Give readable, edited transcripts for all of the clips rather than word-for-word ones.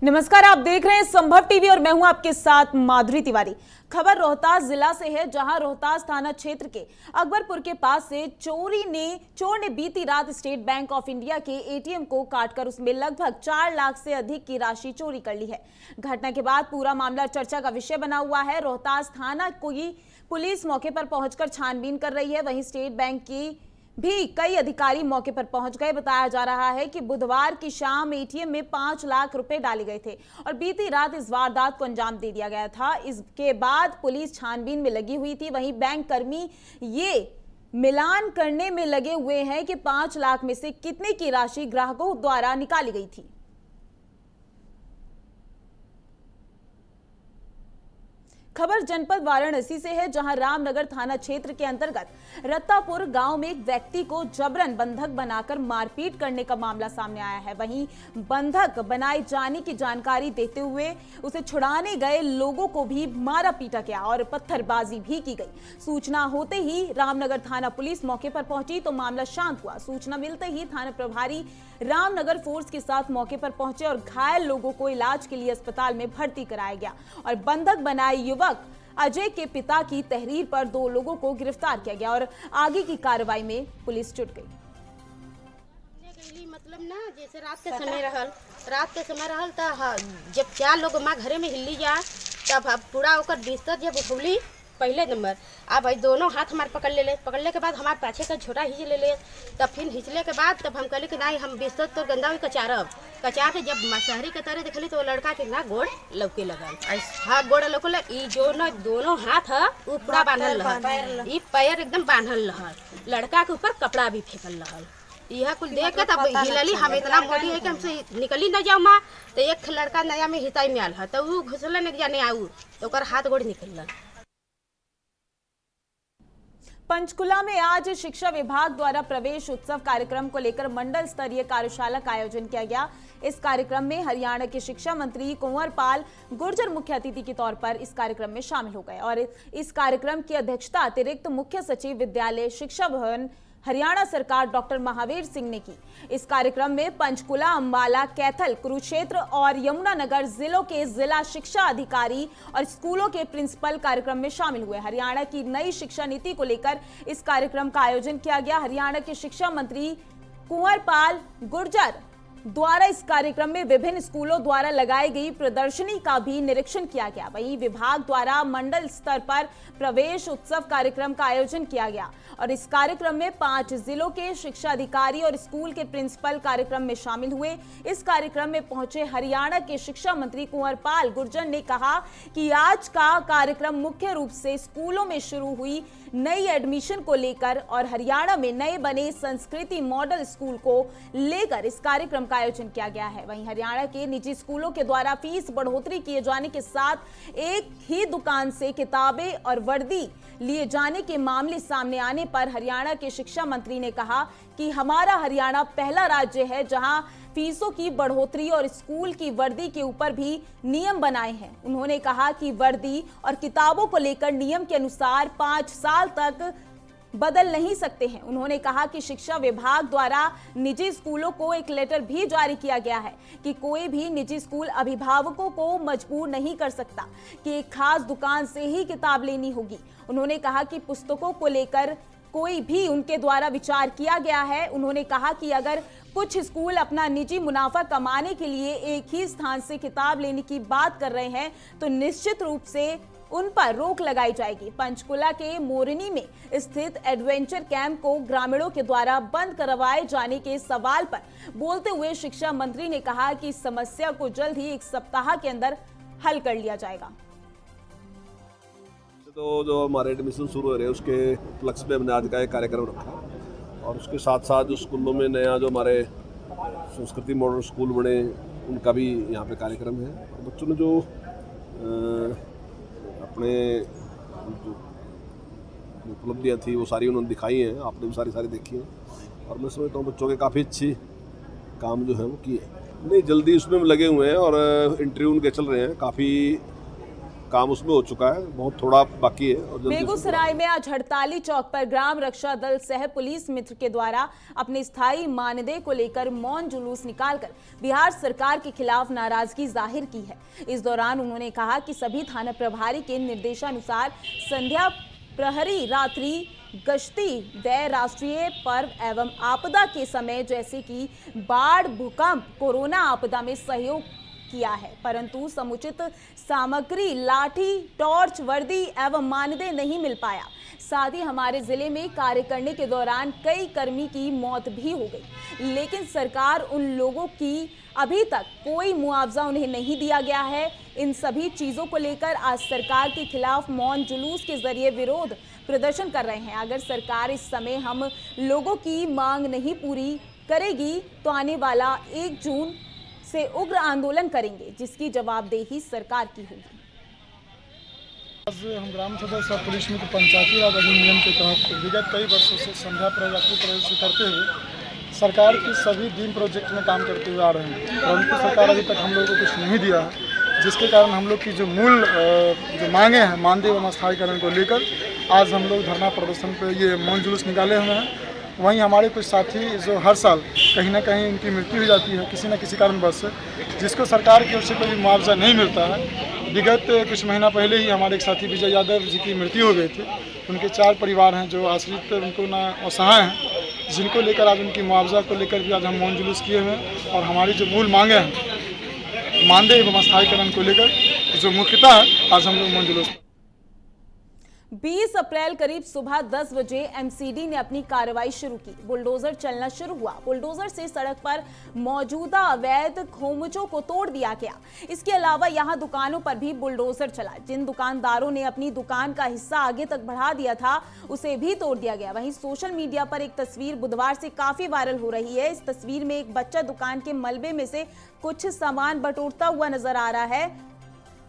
नमस्कार, आप देख रहे हैं संभव टीवी और मैं हूं आपके साथ माधुरी तिवारी। खबर रोहतास जिला से है, जहां रोहतास थाना क्षेत्र के अकबरपुर के पास से चोर ने बीती रात स्टेट बैंक ऑफ इंडिया के एटीएम को काटकर उसमें लगभग 4 लाख से अधिक की राशि चोरी कर ली है। घटना के बाद पूरा मामला चर्चा का विषय बना हुआ है। रोहतास थाना की पुलिस मौके पर पहुंचकर छानबीन कर रही है। वहीं स्टेट बैंक की भी कई अधिकारी मौके पर पहुंच गए। बताया जा रहा है कि बुधवार की शाम एटीएम में 5 लाख रुपए डाले गए थे और बीती रात इस वारदात को अंजाम दे दिया गया था। इसके बाद पुलिस छानबीन में लगी हुई थी। वहीं बैंक कर्मी ये मिलान करने में लगे हुए हैं कि 5 लाख में से कितने की राशि ग्राहकों द्वारा निकाली गई थी। खबर जनपद वाराणसी से है, जहां रामनगर थाना क्षेत्र के अंतर्गत रत्तापुर गांव में एक व्यक्ति को जबरन बंधक बनाकर मारपीट करने का मामला सामने आया है। वहीं बंधक बनाए जाने की जानकारी देते हुए उसे छुड़ाने गए लोगों को भी मारा पीटा गया और पत्थरबाजी भी की गई। सूचना होते ही रामनगर थाना पुलिस मौके पर पहुंची तो मामला शांत हुआ। सूचना मिलते ही थाना प्रभारी रामनगर फोर्स के साथ मौके पर पहुंचे और घायल लोगों को इलाज के लिए अस्पताल में भर्ती कराया गया और बंधक बनाए युवक अजय के पिता की तहरीर पर 2 लोगों को गिरफ्तार किया गया और आगे की कार्रवाई में पुलिस जुट गई। मतलब ना जैसे रात के समय रहल जब 4 लोग माँ घरे में हिल्ली जा तब पूरा ओकर बिस्तर जब उठौली पहले नंबर अब भाई दोनों हाथ हमारे पकड़ले के बाद हमारे पाछे का झोटा हिंच ले तब फिर हिंचले के बाद तब हम कहले कि नहीं हम बिस्तर तो गंदा हुई कचार के जब शहरी के तरह देखली तो वो लड़का के ना गोड़ लौके लगल। हाँ गोड़ लौके ई जो न दोनों हाथ है वो पूरा बांधल रहल, ई पैर एकदम बांधल रहल, लड़का के ऊपर कपड़ा भी फेंकल रहल। यह कुल देख के तब हिलली हम इतना मोटी है कि हमसे निकली न जाऊ माँ। तो एक लड़का नया में हिताई में आल है तो वो घुसलन एक जाने आऊ तो हाथ गोड़ निकल। पंचकुला में आज शिक्षा विभाग द्वारा प्रवेश उत्सव कार्यक्रम को लेकर मंडल स्तरीय कार्यशाला का आयोजन किया गया। इस कार्यक्रम में हरियाणा के शिक्षा मंत्री कुंवर पाल गुर्जर मुख्य अतिथि के तौर पर इस कार्यक्रम में शामिल हो गए और इस कार्यक्रम की अध्यक्षता अतिरिक्त मुख्य सचिव विद्यालय शिक्षा भवन हरियाणा सरकार डॉक्टर महावीर सिंह ने की। इस कार्यक्रम में पंचकुला, अंबाला, कैथल, कुरुक्षेत्र और यमुनानगर जिलों के जिला शिक्षा अधिकारी और स्कूलों के प्रिंसिपल कार्यक्रम में शामिल हुए। हरियाणा की नई शिक्षा नीति को लेकर इस कार्यक्रम का आयोजन किया गया। हरियाणा के शिक्षा मंत्री कुंवर पाल गुर्जर द्वारा इस कार्यक्रम में विभिन्न स्कूलों द्वारा लगाई गई प्रदर्शनी का भी निरीक्षण किया गया। वहीं विभाग द्वारा मंडल स्तर पर प्रवेश उत्सव कार्यक्रम का आयोजन किया गया और इस कार्यक्रम में 5 जिलों के शिक्षा अधिकारी और स्कूल के प्रिंसिपल कार्यक्रम में शामिल हुए। इस कार्यक्रम में पहुंचे हरियाणा के शिक्षा मंत्री कुंवर पाल गुर्जर ने कहा कि आज का कार्यक्रम मुख्य रूप से स्कूलों में शुरू हुई नई एडमिशन को लेकर और हरियाणा में नए बने संस्कृति मॉडल स्कूल को लेकर इस कार्यक्रम का आयोजन किया गया है। वहीं हरियाणा के निजी स्कूलों के द्वारा फीस बढ़ोतरी किए जाने के साथ एक ही दुकान से किताबें और वर्दी लिए जाने के मामले सामने आने पर हरियाणा के शिक्षा मंत्री ने कहा कि हमारा हरियाणा पहला राज्य है जहां फीसों की बढ़ोतरी और स्कूल की वर्दी के ऊपर भी नियम बनाए हैं। उन्होंने कहा कि वर्दी और किताबों को लेकर नियम के अनुसार 5 साल तक बदल नहीं सकते हैं। उन्होंने कहा कि शिक्षा विभाग द्वारा निजी स्कूलों को एक लेटर भी जारी किया गया है कि कोई भी निजी स्कूल अभिभावकों को मजबूर नहीं कर सकता कि एक खास दुकान से ही किताब लेनी होगी। उन्होंने कहा कि पुस्तकों को लेकर कोई भी उनके द्वारा विचार किया गया है। उन्होंने कहा कि अगर कुछ स्कूल अपना निजी मुनाफा कमाने के लिए एक ही स्थान से किताब लेने की बात कर रहे हैं तो निश्चित रूप से उन पर रोक लगाई जाएगी। पंचकुला के मोरनी में स्थित एडवेंचर कैंप को ग्रामीणों के द्वारा बंद करवाए जाने के सवाल पर बोलते हुए शिक्षा मंत्री ने कहा कि इस समस्या को जल्द ही 1 सप्ताह के अंदर हल कर लिया जाएगा। तो जो हमारे एडमिशन शुरू हो रहे हैं उसके उपलक्ष्य में हमने आज का एक कार्यक्रम रखा और उसके साथ साथ जो स्कूलों में नया जो हमारे संस्कृति मॉडल स्कूल बने उनका भी यहाँ पे कार्यक्रम है। बच्चों ने जो अपने जो उपलब्धियाँ थी वो सारी उन्होंने दिखाई हैं, आपने भी सारी देखी हैं और मैं समझता हूँ बच्चों के काफ़ी अच्छी काम जो है वो किए। नहीं जल्दी उसमें लगे हुए हैं और इंटरव्यू उनके चल रहे हैं। काफ़ी काम उसमें हो चुका है, बहुत थोड़ा बाकी है। और बेगूसराय में आज हड़ताली चौक पर ग्राम रक्षा दल सह पुलिस मित्र के द्वारा अपने स्थायी मानदेय को लेकर मौन जुलूस निकालकर बिहार सरकार के खिलाफ नाराजगी जाहिर की है। इस दौरान उन्होंने कहा कि सभी थाना प्रभारी के निर्देशानुसार संध्या प्रहरी रात्रि गश्ती व राष्ट्रीय पर्व एवं आपदा के समय जैसे कि बाढ़, भूकंप, कोरोना आपदा में सहयोग किया है, परंतु समुचित सामग्री, लाठी, टॉर्च, वर्दी एवं मानदेय नहीं मिल पाया। साथ ही हमारे जिले में कार्य करने के दौरान कई कर्मी की मौत भी हो गई, लेकिन सरकार उन लोगों की अभी तक कोई मुआवजा उन्हें नहीं दिया गया है। इन सभी चीजों को लेकर आज सरकार के खिलाफ मौन जुलूस के जरिए विरोध प्रदर्शन कर रहे हैं। अगर सरकार इस समय हम लोगों की मांग नहीं पूरी करेगी तो आने वाला 1 जून से उग्र आंदोलन करेंगे, जिसकी जवाबदेही सरकार की होगी। आज हम ग्राम सदस्य पुलिस मित्र पंचायती राज अधिनियम के तहत विगत कई वर्षों से संध्या प्रयास करते हुए सरकार की सभी डीम प्रोजेक्ट में काम करते हुए आ रहे हैं, परंतु सरकार अभी तक हम लोगों को कुछ नहीं दिया है, जिसके कारण हम लोग की जो मूल जो मांगे हैं मानदेय एवं स्थायीकरण को लेकर आज हम लोग धरना प्रदर्शन पे ये मौन जुलूस निकाले हुए हैं। वहीं हमारे कुछ साथी जो हर साल कहीं ना कहीं उनकी मृत्यु हो जाती है किसी न किसी कारणवश से, जिसको सरकार की ओर से कोई मुआवजा नहीं मिलता है। विगत कुछ महीना पहले ही हमारे एक साथी विजय यादव जी की मृत्यु हो गई थी। उनके 4 परिवार हैं जो आश्रित उनको ना असहाय हैं, जिनको लेकर आज उनकी मुआवजा को लेकर भी आज हम मौन जुलूस किए हुए हैं। और हमारी जो मूल मांगे हैं मानदेय एवं स्थायीकरण को लेकर जो मुख्यतः है आज हम लोग मौन जुलूस 20 अप्रैल करीब सुबह 10 बजे एमसीडी ने अपनी कार्रवाई शुरू की। बुलडोजर चलना शुरू हुआ। बुलडोजर से सड़क पर मौजूदा अवैध खोमचों को तोड़ दिया गया। इसके अलावा यहां दुकानों पर भी बुलडोजर चला। जिन दुकानदारों ने अपनी दुकान का हिस्सा आगे तक बढ़ा दिया था उसे भी तोड़ दिया गया। वहीं सोशल मीडिया पर एक तस्वीर बुधवार से काफी वायरल हो रही है। इस तस्वीर में एक बच्चा दुकान के मलबे में से कुछ सामान बटोरता हुआ नजर आ रहा है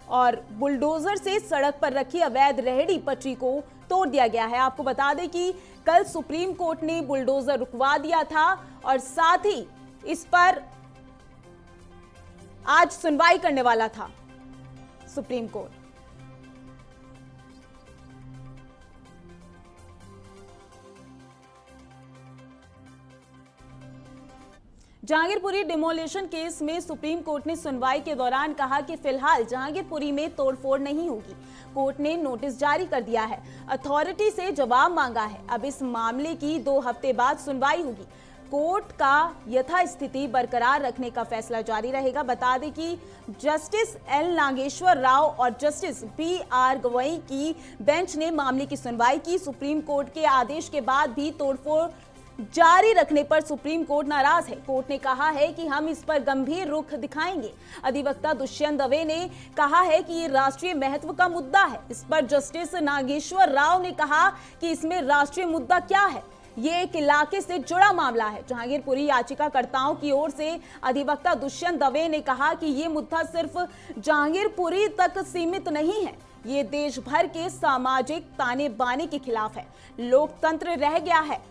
और बुलडोजर से सड़क पर रखी अवैध रेहड़ी पटरी को तोड़ दिया गया है। आपको बता दें कि कल सुप्रीम कोर्ट ने बुलडोजर रुकवा दिया था और साथ ही इस पर आज सुनवाई करने वाला था supreme court. Jahangirpuri demolition case में सुप्रीम कोर्ट ने सुनवाई के दौरान कहा कि फिलहाल जहांगीरपुरी में तोड़फोड़ नहीं होगी। कोर्ट ने नोटिस जारी कर दिया है, अथॉरिटी से जवाब मांगा है। अब इस मामले की 2 हफ्ते बाद सुनवाई होगी। कोर्ट का यथास्थिति बरकरार रखने का फैसला जारी रहेगा। बता दें कि जस्टिस एल नागेश्वर राव और जस्टिस BR गवई की बेंच ने मामले की सुनवाई की। सुप्रीम कोर्ट के आदेश के बाद भी तोड़फोड़ जारी रखने पर सुप्रीम कोर्ट नाराज है। कोर्ट ने कहा है कि हम इस पर गंभीर रुख दिखाएंगे। अधिवक्ता दुष्यंत दवे ने कहा है कि ये राष्ट्रीय महत्व का मुद्दा है। इस पर जस्टिस नागेश्वर राव ने कहा कि इसमें राष्ट्रीय मुद्दा क्या है, ये एक इलाके से जुड़ा मामला है। जहांगीरपुरी याचिकाकर्ताओं की ओर से अधिवक्ता दुष्यंत दवे ने कहा कि ये मुद्दा सिर्फ जहांगीरपुरी तक सीमित नहीं है, ये देश भर के सामाजिक ताने बाने के खिलाफ है। लोकतंत्र रह गया है,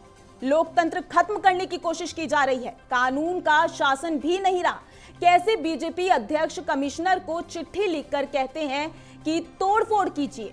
लोकतंत्र खत्म करने की कोशिश की जा रही है, कानून का शासन भी नहीं रहा। कैसे बीजेपी अध्यक्ष कमिश्नर को चिट्ठी लिखकर कहते हैं कि तोड़फोड़ कीजिए।